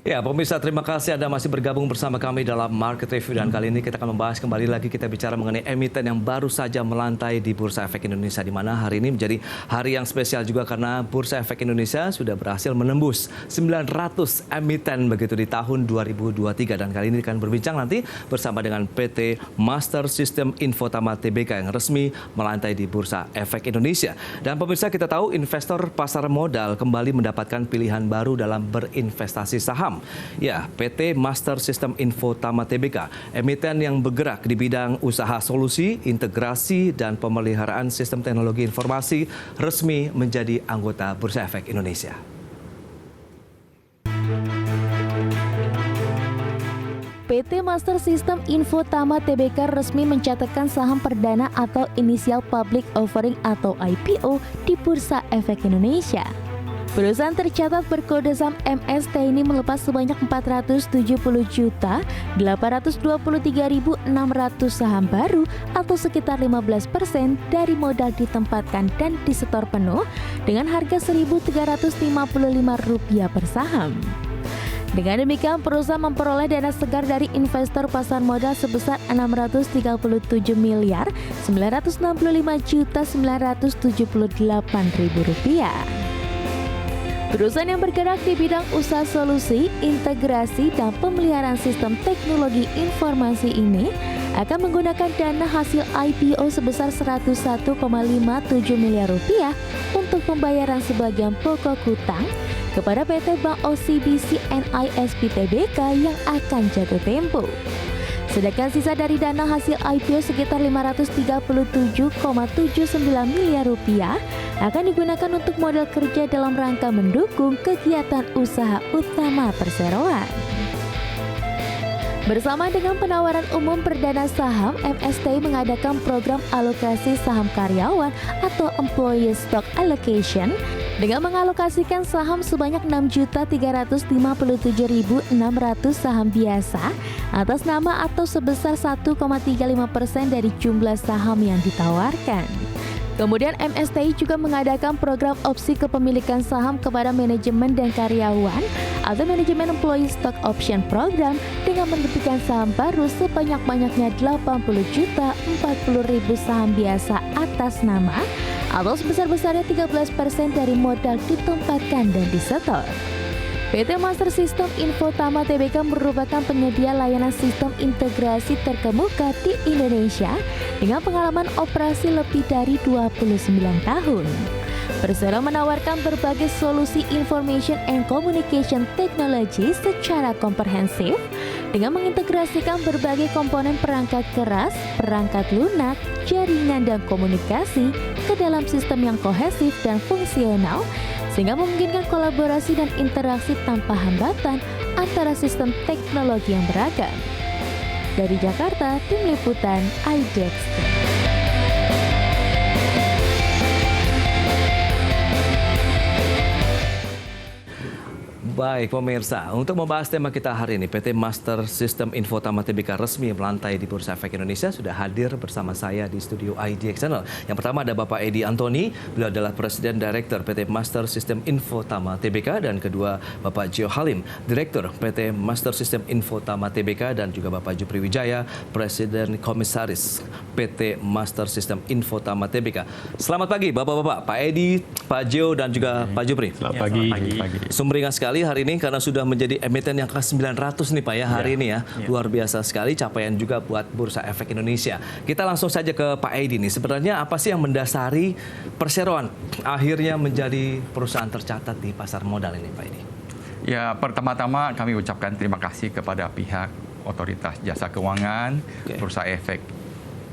Ya, pemirsa, terima kasih Anda masih bergabung bersama kami dalam Market Review. Dan kali ini kita akan membahas kembali lagi, kita bicara mengenai emiten yang baru saja melantai di Bursa Efek Indonesia, di mana hari ini menjadi hari yang spesial juga karena Bursa Efek Indonesia sudah berhasil menembus 900 emiten begitu di tahun 2023. Dan kali ini akan berbincang nanti bersama dengan PT Master System Infotama Tbk yang resmi melantai di Bursa Efek Indonesia. Dan pemirsa, kita tahu investor pasar modal kembali mendapatkan pilihan baru dalam berinvestasi saham. Ya, PT Master System Infotama Tbk, emiten yang bergerak di bidang usaha solusi, integrasi, dan pemeliharaan sistem teknologi informasi, resmi menjadi anggota Bursa Efek Indonesia. PT Master System Infotama Tbk resmi mencatatkan saham perdana atau Initial Public Offering atau IPO di Bursa Efek Indonesia. Perusahaan tercatat berkode saham MST ini melepas sebanyak 470.823.600 saham baru atau sekitar 15% dari modal ditempatkan dan disetor penuh dengan harga Rp1.355 per saham. Dengan demikian, perusahaan memperoleh dana segar dari investor pasar modal sebesar Rp637.965.978.000. Perusahaan yang bergerak di bidang usaha solusi, integrasi, dan pemeliharaan sistem teknologi informasi ini akan menggunakan dana hasil IPO sebesar Rp101,57 miliar untuk pembayaran sebagian pokok hutang kepada PT Bank OCBC NISP Tbk yang akan jatuh tempo. Sedangkan sisa dari dana hasil IPO sekitar Rp537,79 miliar akan digunakan untuk modal kerja dalam rangka mendukung kegiatan usaha utama perseroan. Bersama dengan penawaran umum perdana saham, MSTI mengadakan program alokasi saham karyawan atau Employee Stock Allocation dengan mengalokasikan saham sebanyak 6.357.600 saham biasa atas nama atau sebesar 1,35% dari jumlah saham yang ditawarkan. Kemudian MSTI juga mengadakan program opsi kepemilikan saham kepada manajemen dan karyawan atau manajemen Employee Stock Option Program dengan menerbitkan saham baru sebanyak-banyaknya 80.040.000 saham biasa atas nama atau sebesar-besarnya 13% dari modal ditempatkan dan disetor. PT Master System Infotama Tbk merupakan penyedia layanan sistem integrasi terkemuka di Indonesia dengan pengalaman operasi lebih dari 29 tahun. Persero menawarkan berbagai solusi information and communication technology secara komprehensif dengan mengintegrasikan berbagai komponen perangkat keras, perangkat lunak, jaringan, dan komunikasi ke dalam sistem yang kohesif dan fungsional sehingga memungkinkan kolaborasi dan interaksi tanpa hambatan antara sistem teknologi yang beragam. Dari Jakarta, Tim Liputan IDEX. Baik pemirsa, untuk membahas tema kita hari ini, PT Master System Infotama Tbk resmi melantai di Bursa Efek Indonesia sudah hadir bersama saya di studio IDX Channel. Yang pertama ada Bapak Edi Antoni, beliau adalah Presiden Direktur PT Master System Infotama Tbk, dan kedua Bapak Gio Halim, Direktur PT Master System Infotama Tbk, dan juga Bapak Jupri Wijaya, Presiden Komisaris PT Master System Infotama Tbk. Selamat pagi Bapak-Bapak, Pak Edi, Pak Gio, dan juga Pak Jupri. Selamat pagi. Sumringah sekali hari ini karena sudah menjadi emiten yang ke-900 nih Pak ya hari ini ya. Luar biasa sekali capaian juga buat Bursa Efek Indonesia. Kita langsung saja ke Pak Edi nih. Sebenarnya apa sih yang mendasari perseroan akhirnya menjadi perusahaan tercatat di pasar modal ini Pak Edi? Ya, pertama-tama kami ucapkan terima kasih kepada pihak Otoritas Jasa Keuangan, Bursa Efek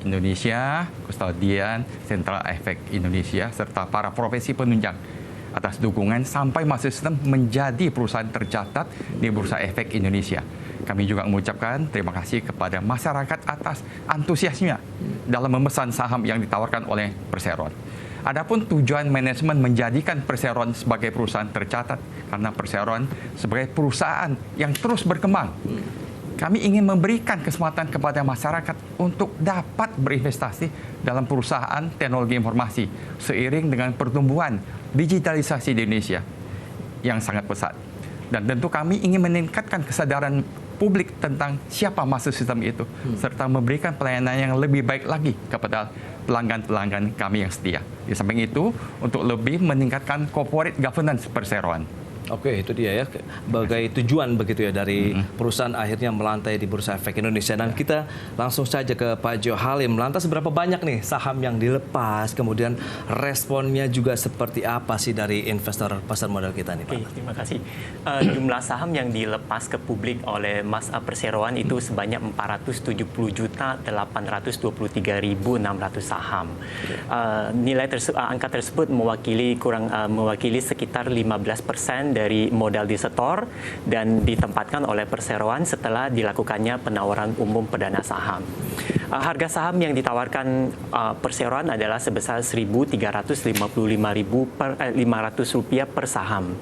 Indonesia, Kustodian, Sentral Efek Indonesia, serta para profesi penunjang atas dukungan sampai Master System menjadi perusahaan tercatat di Bursa Efek Indonesia. Kami juga mengucapkan terima kasih kepada masyarakat atas antusiasnya dalam memesan saham yang ditawarkan oleh Perseroan. Adapun tujuan manajemen menjadikan Perseroan sebagai perusahaan tercatat karena Perseroan sebagai perusahaan yang terus berkembang. Kami ingin memberikan kesempatan kepada masyarakat untuk dapat berinvestasi dalam perusahaan teknologi informasi seiring dengan pertumbuhan digitalisasi di Indonesia yang sangat pesat. Dan tentu kami ingin meningkatkan kesadaran publik tentang siapa master system itu, serta memberikan pelayanan yang lebih baik lagi kepada pelanggan-pelanggan kami yang setia. Di samping itu, untuk lebih meningkatkan corporate governance perseroan. Oke, itu dia ya, sebagai tujuan begitu ya dari perusahaan akhirnya melantai di Bursa Efek Indonesia. Dan kita langsung saja ke Pak Jo Halim. Lantas seberapa banyak nih saham yang dilepas, kemudian responnya juga seperti apa sih dari investor pasar modal kita nih Pak? Oke, terima kasih. Jumlah saham yang dilepas ke publik oleh Mas Perseroan itu sebanyak 470.823.600 saham. Angka tersebut mewakili sekitar 15% dari modal disetor dan ditempatkan oleh Perseroan setelah dilakukannya penawaran umum perdana saham. Harga saham yang ditawarkan Perseroan adalah sebesar Rp1.355.500 per saham.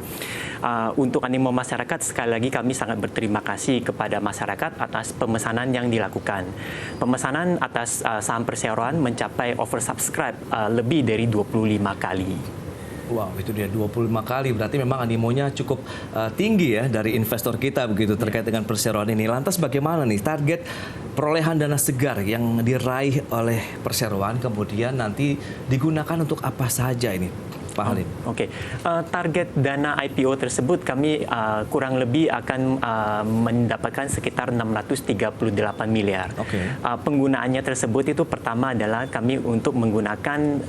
Untuk animo masyarakat, sekali lagi kami sangat berterima kasih kepada masyarakat atas pemesanan yang dilakukan. Pemesanan atas saham Perseroan mencapai oversubscribe lebih dari 25 kali. Wow, itu dia 25 kali. Berarti memang animonya cukup tinggi ya dari investor kita begitu terkait dengan Perseroan ini. Lantas bagaimana nih target perolehan dana segar yang diraih oleh Perseroan kemudian nanti digunakan untuk apa saja ini? Pak Halim. Oke. Target dana IPO tersebut kami kurang lebih akan mendapatkan sekitar 638 miliar. Penggunaannya tersebut itu pertama adalah kami untuk menggunakan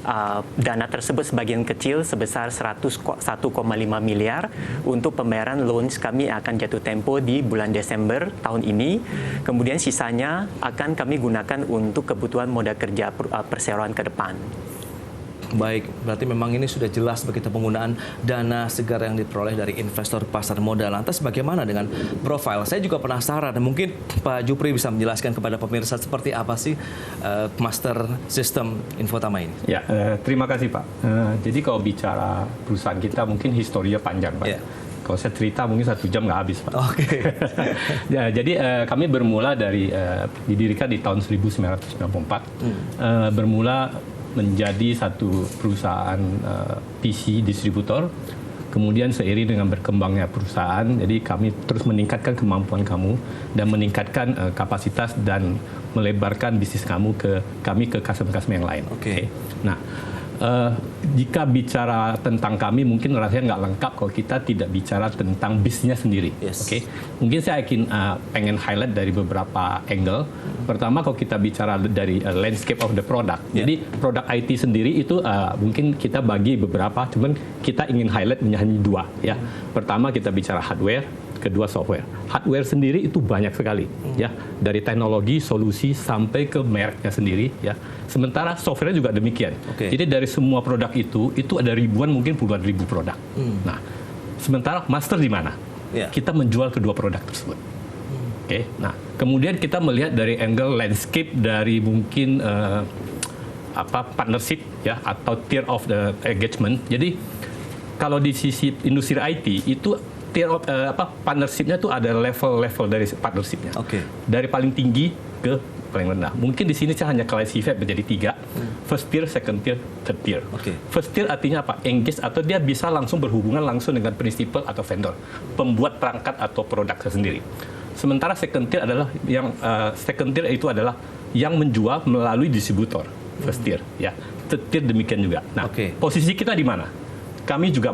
dana tersebut sebagian kecil sebesar 101,5 miliar untuk pembayaran loans kami akan jatuh tempo di bulan Desember tahun ini. Kemudian sisanya akan kami gunakan untuk kebutuhan modal kerja Perseroan ke depan. Baik, berarti memang ini sudah jelas begitu penggunaan dana segar yang diperoleh dari investor pasar modal. Lantas bagaimana dengan profil? Saya juga penasaran, mungkin Pak Jupri bisa menjelaskan kepada pemirsa seperti apa sih Master System Infotama ini? Ya, terima kasih Pak. Jadi kalau bicara perusahaan kita mungkin historinya panjang Pak. Kalau saya cerita mungkin 1 jam nggak habis Pak. Ya, jadi kami bermula dari didirikan di tahun 1994. Bermula menjadi satu perusahaan PC distributor. Kemudian seiring dengan berkembangnya perusahaan, jadi kami terus meningkatkan kemampuan kamu dan meningkatkan kapasitas dan melebarkan bisnis kami ke customer-customer yang lain. Nah, jika bicara tentang kami mungkin rasanya nggak lengkap kalau kita tidak bicara tentang bisnisnya sendiri. Mungkin saya pengen highlight dari beberapa angle. Pertama kalau kita bicara dari landscape of the product. Jadi produk IT sendiri itu mungkin kita bagi beberapa, cuman kita ingin highlight hanya 2 ya. Pertama kita bicara hardware, kedua software. Hardware sendiri itu banyak sekali ya, dari teknologi, solusi sampai ke mereknya sendiri ya. Sementara software juga demikian. Jadi dari semua produk itu ada ribuan mungkin puluhan ribu produk. Nah, sementara master di mana? Kita menjual kedua produk tersebut. Nah, kemudian kita melihat dari angle landscape dari mungkin partnership ya atau tier of the engagement. Jadi kalau di sisi industri IT itu tier of partnershipnya itu ada level-level dari partnershipnya. Dari paling tinggi ke paling rendah. Mungkin di sini saya hanya classify menjadi 3. First tier, second tier, third tier. First tier artinya apa? Engage atau dia bisa langsung berhubungan langsung dengan principal atau vendor, pembuat perangkat atau produk sendiri. Sementara second tier adalah itu adalah yang menjual melalui distributor. First tier ya. Third tier demikian juga. Nah, posisi kita di mana? Kami juga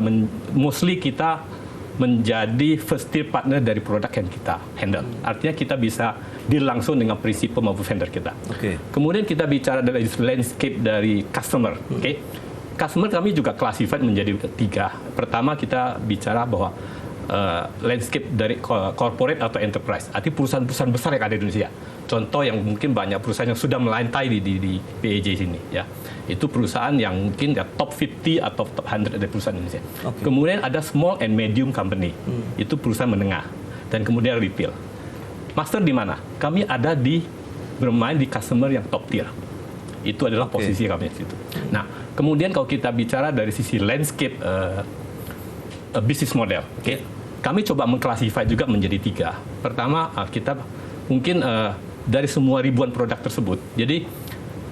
mostly kita menjadi first tier partner dari produk yang kita handle. Artinya kita bisa deal langsung dengan prinsipal maupun vendor kita. Kemudian kita bicara dari landscape dari customer. Customer kami juga classified menjadi 3. Pertama kita bicara bahwa landscape dari corporate atau enterprise. Artinya perusahaan-perusahaan besar yang ada di Indonesia. Contoh yang mungkin banyak perusahaan yang sudah melantai di PAJ sini ya. Itu perusahaan yang mungkin ya top 50 atau top 100 dari perusahaan Indonesia. Kemudian ada small and medium company. Itu perusahaan menengah. Dan kemudian retail. Master di mana? Kami ada bermain di customer yang top tier. Itu adalah posisi kami di situ. Nah, kemudian kalau kita bicara dari sisi landscape business model, kami coba mengklasifikasi juga menjadi 3. Pertama, kita mungkin dari semua ribuan produk tersebut. Jadi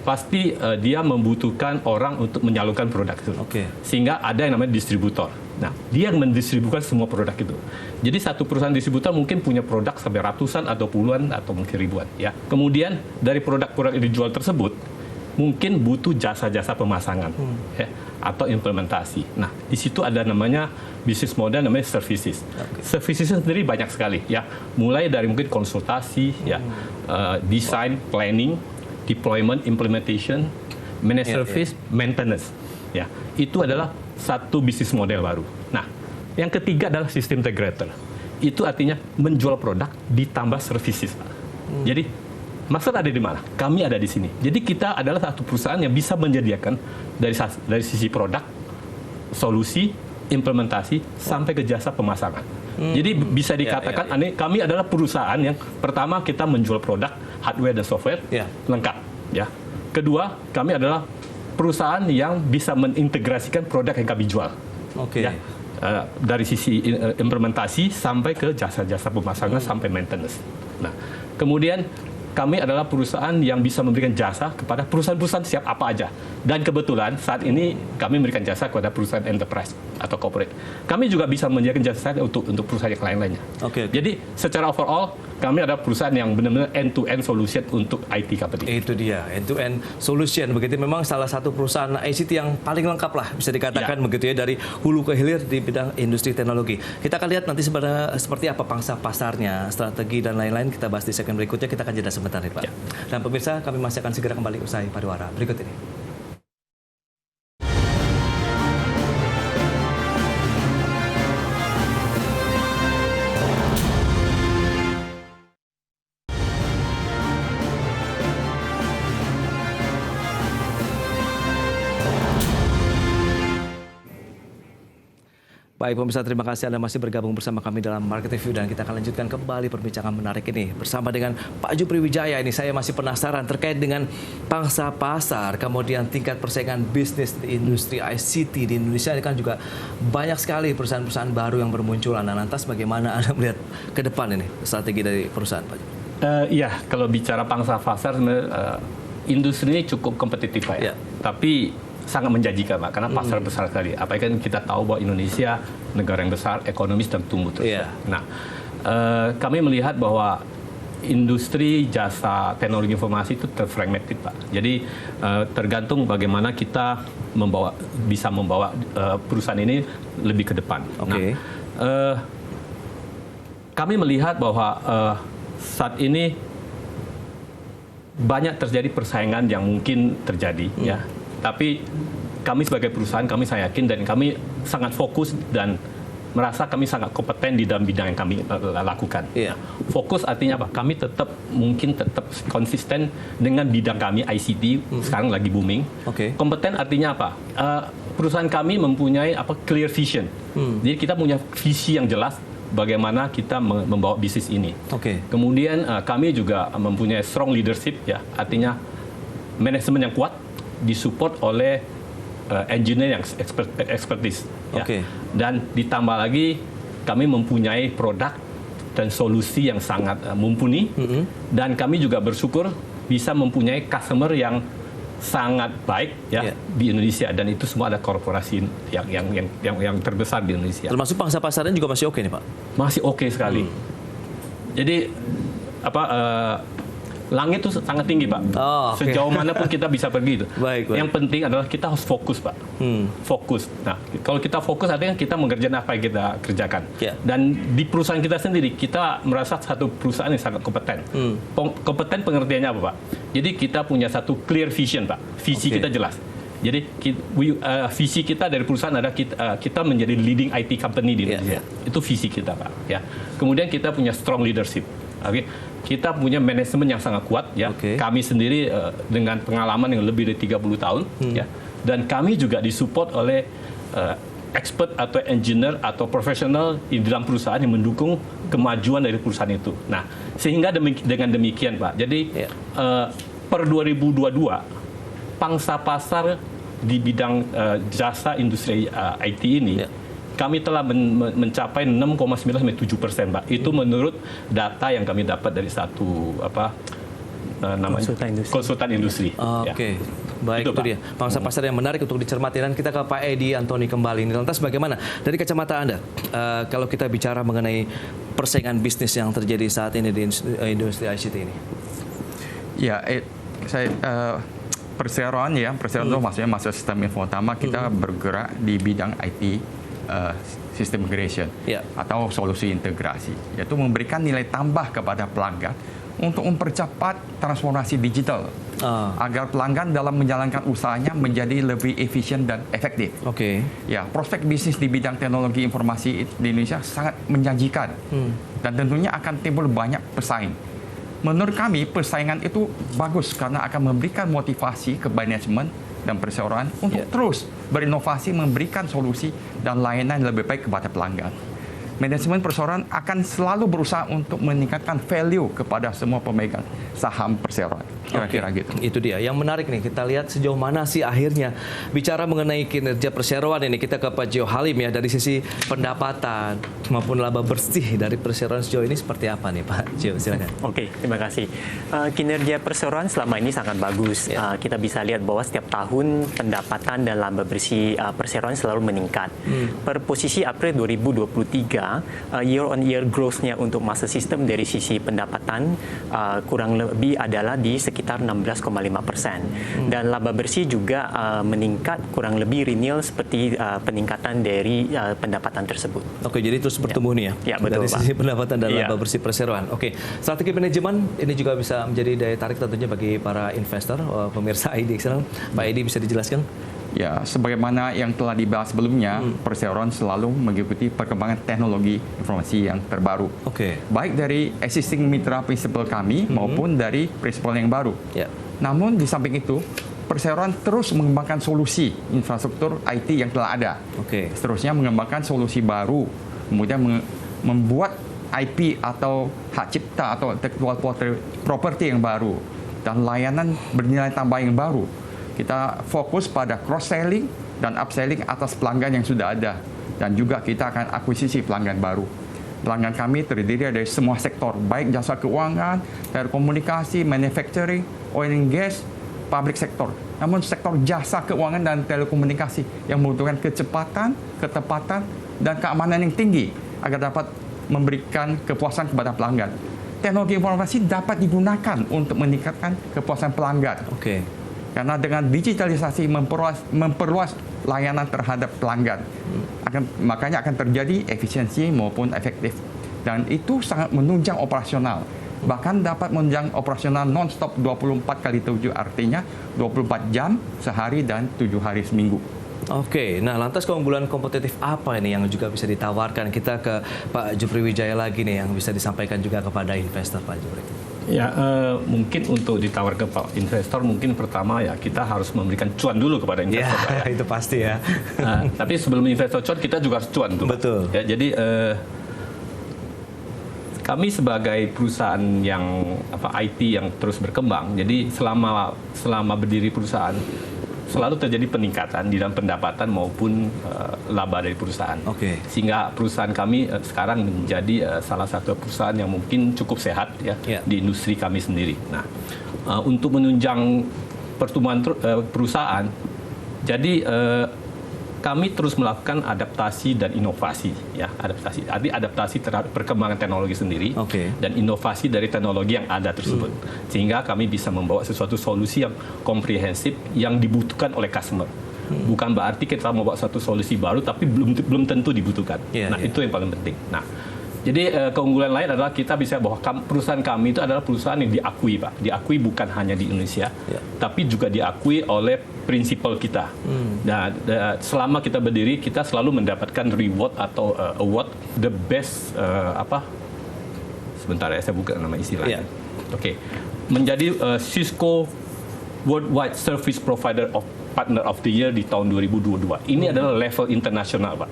pasti dia membutuhkan orang untuk menyalurkan produk itu. Sehingga ada yang namanya distributor. Nah, dia yang mendistribusikan semua produk itu. Jadi satu perusahaan distributor mungkin punya produk sampai ratusan atau puluhan atau mungkin ribuan. Ya. Kemudian dari produk-produk yang dijual tersebut, mungkin butuh jasa-jasa pemasangan ya, atau implementasi. Nah, di situ ada namanya bisnis model namanya services. Services sendiri banyak sekali ya, mulai dari mungkin konsultasi ya, design, planning, deployment, implementation, managed service, maintenance. Ya, itu adalah satu bisnis model baru. Nah, yang ketiga adalah sistem integrator. Itu artinya menjual produk ditambah services. Jadi maksud ada di mana? Kami ada di sini. Jadi kita adalah satu perusahaan yang bisa menyediakan dari sisi produk, solusi, implementasi, sampai ke jasa pemasangan. Jadi bisa dikatakan kami adalah perusahaan yang pertama kita menjual produk, hardware dan software lengkap. Ya. Kedua, kami adalah perusahaan yang bisa mengintegrasikan produk yang kami jual. Ya. Dari sisi implementasi sampai ke jasa-jasa pemasangan sampai maintenance. Nah, kemudian kami adalah perusahaan yang bisa memberikan jasa kepada perusahaan-perusahaan siap apa aja. Dan kebetulan saat ini kami memberikan jasa kepada perusahaan enterprise atau corporate. Kami juga bisa menyediakan jasa untuk perusahaan yang lain-lainnya. Jadi secara overall kami adalah perusahaan yang benar-benar end-to-end solution untuk IT company. Itu dia, end-to-end solution. Begitu memang salah satu perusahaan ICT yang paling lengkap lah bisa dikatakan begitu ya, dari hulu ke hilir di bidang industri teknologi. Kita akan lihat nanti sebenarnya seperti apa pangsa pasarnya, strategi dan lain-lain. Kita bahas di segmen berikutnya. Kita akan jeda sebentar nih Pak. Dan pemirsa, kami masih akan segera kembali usai pariwara berikut ini. Baik pemirsa, terima kasih Anda masih bergabung bersama kami dalam Market Review dan kita akan lanjutkan kembali perbincangan menarik ini bersama dengan Pak Jupri Wijaya. Ini saya masih penasaran terkait dengan pangsa pasar, kemudian tingkat persaingan bisnis di industri ICT di Indonesia. Ini kan juga banyak sekali perusahaan-perusahaan baru yang bermunculan. Nah, lantas bagaimana Anda melihat ke depan ini strategi dari perusahaan Pak Jupri? Ya, kalau bicara pangsa pasar, industri ini cukup kompetitif Pak ya. Tapi sangat menjanjikan Pak, karena pasar besar sekali. Apalagi kan kita tahu bahwa Indonesia negara yang besar, ekonomis dan tumbuh terus. Nah, kami melihat bahwa industri jasa teknologi informasi itu terfragmented Pak. Jadi tergantung bagaimana kita bisa membawa perusahaan ini lebih ke depan. Nah, kami melihat bahwa saat ini banyak terjadi persaingan yang mungkin terjadi ya. Tapi kami sebagai perusahaan, saya yakin dan kami sangat fokus dan merasa kami sangat kompeten di dalam bidang yang kami lakukan. Fokus artinya apa? Kami tetap konsisten dengan bidang kami ICT, sekarang lagi booming. Kompeten artinya apa? Perusahaan kami mempunyai clear vision. Jadi kita punya visi yang jelas bagaimana kita membawa bisnis ini. Kemudian kami juga mempunyai strong leadership ya, artinya manajemen yang kuat, disupport oleh engineer yang expertise. Dan ditambah lagi kami mempunyai produk dan solusi yang sangat mumpuni. Dan kami juga bersyukur bisa mempunyai customer yang sangat baik ya di Indonesia, dan itu semua ada korporasi yang terbesar di Indonesia. Termasuk pangsa pasarnya juga masih oke nih Pak? Masih oke sekali. Jadi langit itu sangat tinggi Pak. Sejauh mana pun kita bisa pergi itu. Yang penting adalah kita harus fokus Pak. Fokus. Nah, kalau kita fokus artinya kita mengerjakan apa yang kita kerjakan. Dan di perusahaan kita sendiri kita merasa satu perusahaan yang sangat kompeten. Kompeten pengertiannya apa Pak? Jadi kita punya satu clear vision Pak. Visi kita jelas. Jadi visi kita dari perusahaan adalah kita menjadi leading IT company di Indonesia. Itu visi kita Pak. Ya. Kemudian kita punya strong leadership. Kita punya manajemen yang sangat kuat ya. Kami sendiri dengan pengalaman yang lebih dari 30 tahun ya. Dan kami juga disupport oleh expert atau engineer atau profesional di dalam perusahaan yang mendukung kemajuan dari perusahaan itu. Nah, sehingga dengan demikian Pak. Jadi per 2022 pangsa pasar di bidang jasa industri IT ini kami telah mencapai 6,9 sampai 7%, Pak. Itu menurut data yang kami dapat dari satu namanya konsultan industri. Oke. Baik, itu dia pangsa pasar yang menarik untuk dicermati. Dan kita ke Pak Edi Antoni kembali. Lantas bagaimana dari kacamata Anda kalau kita bicara mengenai persaingan bisnis yang terjadi saat ini di industri ICT ini? Ya, perseroan itu maksudnya masuk sistem info utama, kita bergerak di bidang IT system integration atau solusi integrasi, yaitu memberikan nilai tambah kepada pelanggan untuk mempercepat transformasi digital agar pelanggan dalam menjalankan usahanya menjadi lebih efisien dan efektif. Ya, prospek bisnis di bidang teknologi informasi di Indonesia sangat menjanjikan dan tentunya akan timbul banyak pesaing. Menurut kami persaingan itu bagus karena akan memberikan motivasi ke manajemen dan perseroan untuk terus berinovasi, memberikan solusi dan layanan yang lebih baik kepada pelanggan. Manajemen perseroan akan selalu berusaha untuk meningkatkan value kepada semua pemegang saham perseroan. Kira-kira gitu. Itu dia. Yang menarik nih, kita lihat sejauh mana sih akhirnya bicara mengenai kinerja perseroan ini. Kita ke Pak Gio Halim ya, dari sisi pendapatan maupun laba bersih dari perseroan sejauh ini seperti apa nih Pak Gio? Silakan. Oke, terima kasih. Kinerja perseroan selama ini sangat bagus. Kita bisa lihat bahwa setiap tahun pendapatan dan laba bersih perseroan selalu meningkat. Per posisi April 2023, year on year growth-nya untuk masa sistem dari sisi pendapatan kurang lebih adalah di sekitar 16,5%. Dan laba bersih juga meningkat kurang lebih renewal seperti peningkatan dari pendapatan tersebut. Oke, jadi terus bertumbuh nih ya, betul, dari sisi pendapatan dan laba bersih perseroan. Oke, strategi manajemen ini juga bisa menjadi daya tarik tentunya bagi para investor, pemirsa ID. Pak Edi bisa dijelaskan? Ya, sebagaimana yang telah dibahas sebelumnya, perseroan selalu mengikuti perkembangan teknologi informasi yang terbaru. Baik dari existing mitra prinsipal kami maupun dari prinsipal yang baru. Namun di samping itu, perseroan terus mengembangkan solusi infrastruktur IT yang telah ada. Seterusnya mengembangkan solusi baru, kemudian membuat IP atau hak cipta atau intellectual property yang baru dan layanan bernilai tambah yang baru. Kita fokus pada cross-selling dan upselling atas pelanggan yang sudah ada. Dan juga kita akan akuisisi pelanggan baru. Pelanggan kami terdiri dari semua sektor, baik jasa keuangan, telekomunikasi, manufacturing, oil and gas, public sector. Namun sektor jasa keuangan dan telekomunikasi yang membutuhkan kecepatan, ketepatan, dan keamanan yang tinggi agar dapat memberikan kepuasan kepada pelanggan. Teknologi informasi dapat digunakan untuk meningkatkan kepuasan pelanggan. Karena dengan digitalisasi memperluas layanan terhadap pelanggan, makanya akan terjadi efisiensi maupun efektif. Dan itu sangat menunjang operasional. Bahkan dapat menunjang operasional non-stop 24x7, artinya 24 jam sehari dan 7 hari seminggu. Nah lantas keunggulan kompetitif apa ini yang juga bisa ditawarkan? Kita ke Pak Jupri Wijaya lagi nih yang bisa disampaikan juga kepada investor, Pak Jupri. Ya, mungkin untuk ditawarkan Pak investor, mungkin pertama ya kita harus memberikan cuan dulu kepada investor. Itu pasti ya. Tapi sebelum investor cuan, kita juga harus cuan dulu. Betul. Ya, jadi kami sebagai perusahaan yang IT yang terus berkembang, jadi selama berdiri perusahaan selalu terjadi peningkatan di dalam pendapatan maupun laba dari perusahaan. Sehingga perusahaan kami sekarang menjadi salah satu perusahaan yang mungkin cukup sehat di industri kami sendiri. Nah, untuk menunjang pertumbuhan perusahaan, jadi kami terus melakukan adaptasi dan inovasi, adaptasi terhadap perkembangan teknologi sendiri dan inovasi dari teknologi yang ada tersebut, sehingga kami bisa membawa sesuatu solusi yang komprehensif yang dibutuhkan oleh customer. Bukan berarti kita membawa satu solusi baru tapi belum tentu dibutuhkan. Itu yang paling penting. Nah, jadi keunggulan lain adalah kita bisa bahwa perusahaan kami itu adalah perusahaan yang diakui, Pak. Diakui bukan hanya di Indonesia, tapi juga diakui oleh prinsipal kita. Nah, selama kita berdiri, kita selalu mendapatkan reward atau award the best sebentar ya, saya buka nama istilahnya. Menjadi Cisco Worldwide Service Provider of Partner of the Year di tahun 2022. Ini adalah level internasional, Pak.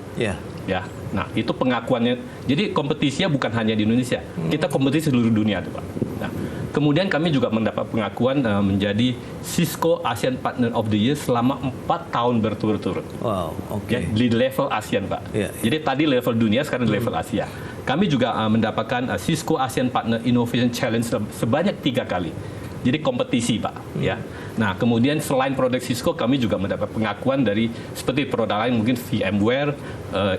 Nah, itu pengakuannya. Jadi kompetisinya bukan hanya di Indonesia. Kita kompetisi seluruh dunia, tuh, Pak. Nah, kemudian kami juga mendapat pengakuan menjadi Cisco ASEAN Partner of the Year selama 4 tahun berturut-turut. Di level ASEAN, Pak. Jadi tadi level dunia, sekarang level Asia. Kami juga mendapatkan Cisco ASEAN Partner Innovation Challenge sebanyak 3 kali. Jadi kompetisi, Pak. Ya. Nah, kemudian selain produk Cisco, kami juga mendapat pengakuan dari seperti produk lain, mungkin VMware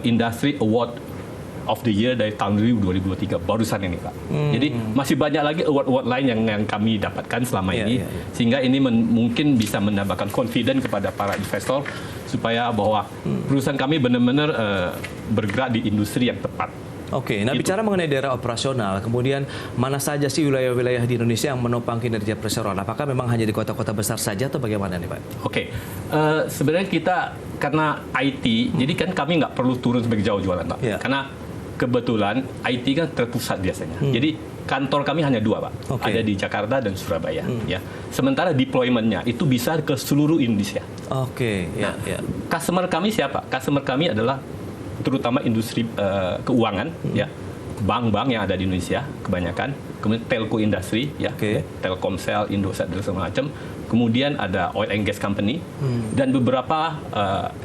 Industry Award of the Year dari tahun 2023 barusan ini, Pak. Jadi masih banyak lagi award-award lain yang kami dapatkan selama ini, sehingga ini mungkin bisa menambahkan confidence kepada para investor supaya bahwa perusahaan kami benar-benar bergerak di industri yang tepat. Oke, nah bicara mengenai daerah operasional, kemudian mana saja sih wilayah-wilayah di Indonesia yang menopang kinerja perseroan? Apakah memang hanya di kota-kota besar saja atau bagaimana nih, Pak? Oke, sebenarnya kita karena IT, jadi kan kami nggak perlu turun sebagai jauh jualan, Pak. Karena kebetulan IT kan terpusat biasanya. Jadi kantor kami hanya 2, Pak. Ada di Jakarta dan Surabaya. Ya. Sementara deployment-nya itu bisa ke seluruh Indonesia. Customer kami siapa? Customer kami adalah terutama industri keuangan, ya, bank-bank yang ada di Indonesia kebanyakan, kemudian telco industri, ya, Telkomsel, Indosat dan segala macam. Kemudian ada oil and gas company dan beberapa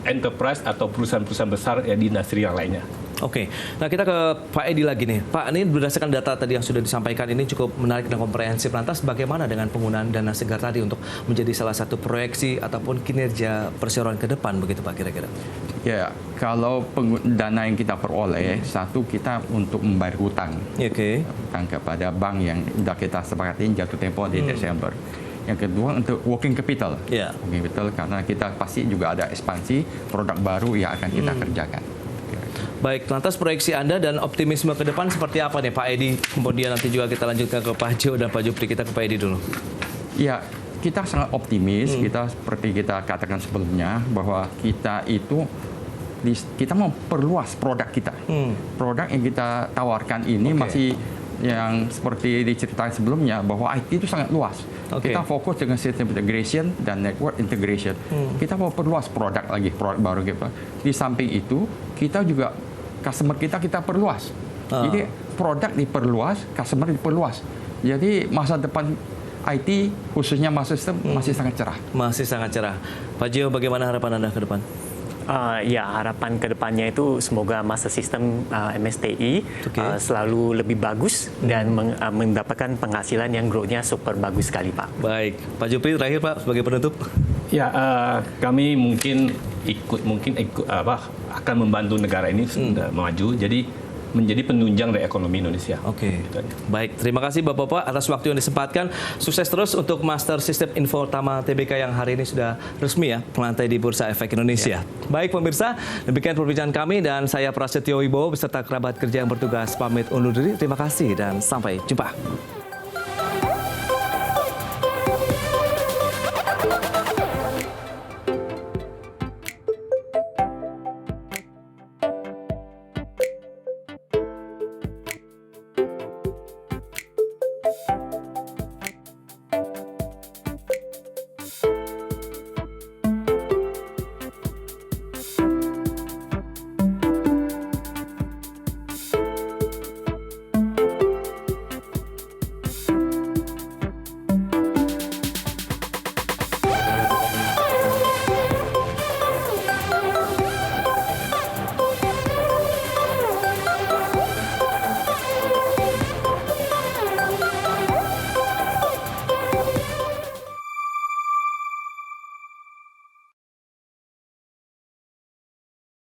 enterprise atau perusahaan-perusahaan besar ya, di industri yang lainnya. Oke, nah kita ke Pak Edi lagi nih. Pak, ini berdasarkan data tadi yang sudah disampaikan ini cukup menarik dan komprehensif. Lantas bagaimana dengan penggunaan dana segar tadi untuk menjadi salah satu proyeksi ataupun kinerja perseroan ke depan begitu Pak kira-kira? Ya, kalau dana yang kita peroleh, satu kita untuk membayar hutang. Hutang kepada bank yang sudah kita sepakatin jatuh tempo di Desember. Yang kedua untuk working capital. Working capital karena kita pasti juga ada ekspansi produk baru yang akan kita kerjakan. Baik, lantas proyeksi Anda dan optimisme ke depan seperti apa nih Pak Edi? Kemudian nanti juga kita lanjutkan ke Pak Jo dan Pak Jupri. Kita ke Pak Edi dulu. Ya, kita sangat optimis. Kita seperti kita katakan sebelumnya bahwa kita itu kita mau perluas produk kita. Produk yang kita tawarkan ini masih yang seperti diceritakan sebelumnya bahwa IT itu sangat luas. Kita fokus dengan system integration dan network integration. Kita mau perluas produk lagi, produk baru kita. Di samping itu, kita juga customer kita perluas. Jadi produk diperluas, customer diperluas. Jadi masa depan IT khususnya masa sistem masih sangat cerah. Masih sangat cerah. Pak Jio, bagaimana harapan Anda ke depan? Ya, harapan kedepannya itu semoga masa sistem MSTI selalu lebih bagus dan mendapatkan penghasilan yang growth-nya super bagus sekali, Pak. Baik, Pak Jupri terakhir Pak sebagai penutup. Ya, kami mungkin akan membantu negara ini maju. Jadi menjadi penunjang dari ekonomi Indonesia. Baik, terima kasih Bapak-Bapak atas waktu yang disempatkan. Sukses terus untuk Master Sistem Info Utama TBK yang hari ini sudah resmi ya melantai di Bursa Efek Indonesia. Baik pemirsa, demikian perbincangan kami dan saya Prasetyo Wibowo beserta kerabat kerja yang bertugas pamit undur diri. Terima kasih dan sampai jumpa.